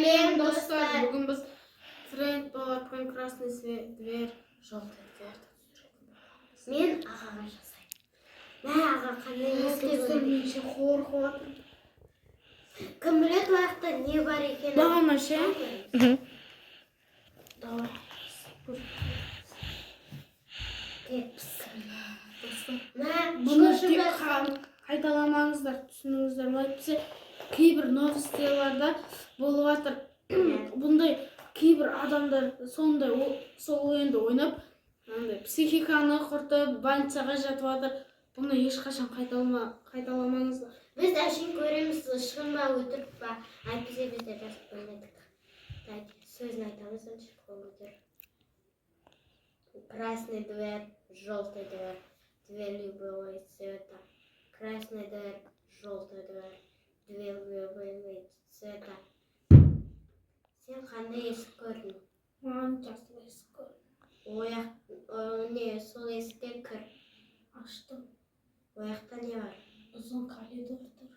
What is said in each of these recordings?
Сәлем достар, бүгін біз тренд болатқан красный дверь, желтый дверь. Мен ағаға жасаймын. Мә аға қандай ескі Менше қорқып отырмын. Кім біледі уақытта не бар екенін? Бағана ше? Давай. Бұны қайталамаңыздар, түсініңіздер ме? Әйтпесе кейбір новостиларда болып жатыр. Бұндай кейбір адамдар сондай сол ойынды ойнап, психиканы құртып, больницаға жатып жатыр. Бұны ешқашан қайталамаңыздар. Біз әшейін көреміз, шын ба, өтірік па, әйтпесе біз де жазып білмедік. Сөзін айтамыз, өтірік. Красный дверь, желтый дверь, две любые цвета. Красный дверь, желтый дверь, две любые цвета. Сен қандай есік көрдің? Маған жасыл есік көрдім. Не, сол есіктен кір. Аштым. Ояқта не бар? Ұзын коридор тұр.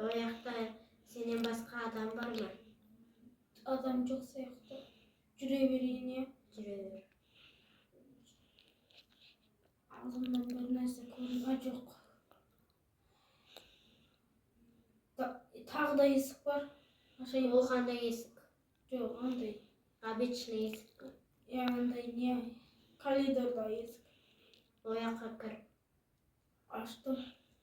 Ояқта сенен басқа адам бар ма? Адам жоқ сияқты. Жүре берейін, е? Жүре бер. Алдымнан бір нәрсе көрінген жоқ. Тағы да есік бар. Ол қандай есік? Жоқ, андай. Обычный есік. Андай не? Коридорда есік. Ояққа кір. Аштым.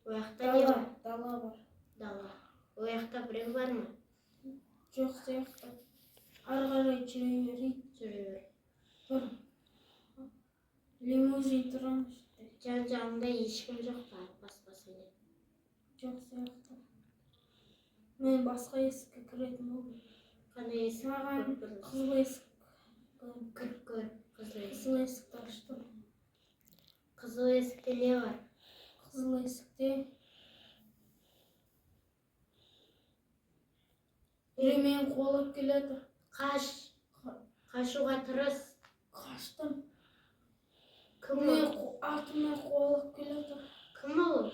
Ояқта не бар? Дала бар. Дала. Ояқта біреу бар ма? Жоқ сияқты. Ары қарай жүре берейін. Жүре бер. Бір лимузин тұрамыз. Жан-жағында ешкім жоқ па? Баспасымен. Жоқ сияқты. Мен басқа есікке кіретін болдым. Қандай есік? Маған қызыл есік. Кіріп көр. Қызыл есікті аштым. Қызыл есікте не бар? Қызыл есікте біреумен қуалап келеді. Қашуға тырыс. Қаштым. Кім ол? Артымнан қуалап келеді. Кім ол?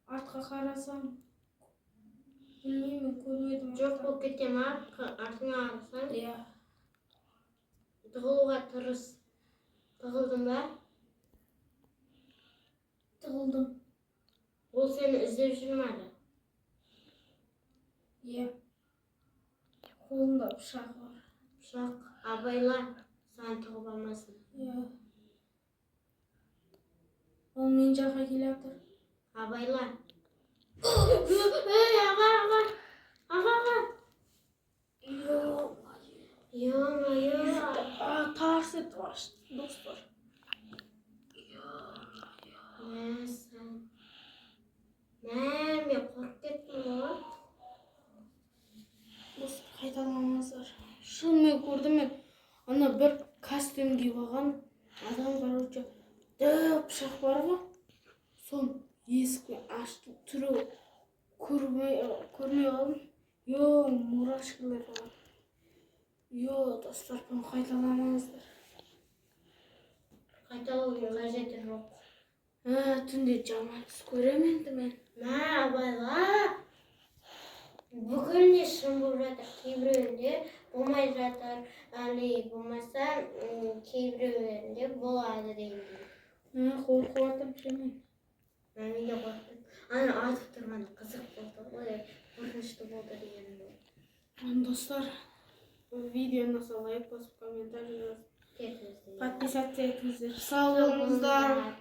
Артқа қарасам, білмеймін, көрмедім. Жоқ болып кете ма? Артыңа қарасаң? Иә. Тығылуға тырыс. Тығылдың ба? Тығылдым. Ол сені іздеп жүр ме? Иә. Қолында пышақ бар. Пышақ, абайла, саған тығып алмасын. Иә. Ол мен жаққа келе жатыр. Абайла. Аға. Ё-моё. Тарс етіп ашты, достар. Мен қорқып кеттім ғой. Қайталамаңыздар. Шынымен көрдім мен. Ана бір костюм киіп алған адам, короче, пышақ бар ғой. Сон есікті ашты, түрі көрмей қалдым. Йо, мурашкілер бар. Йо, достар, бұны қайталамаңыздар. Қайталауға қажеті жоқ. Түнде жаман түс көремін енді мен. Мә, абайла. Бүкіл не шын болып жатыр. Кейбіреуінде болмай жатыр. Әлі болмаса, кейбіреуінде болады дейді. Қорқып жатырмын шемен. Мен де қорқтым. Ана атып тұрғаны қызық болды ғой. Қорқынышты болды дегенім. Достар, видеоны лайк басып, комментарий жазып, Кетіңіздер. подписаться етіңіздер. Сау болыңыздар.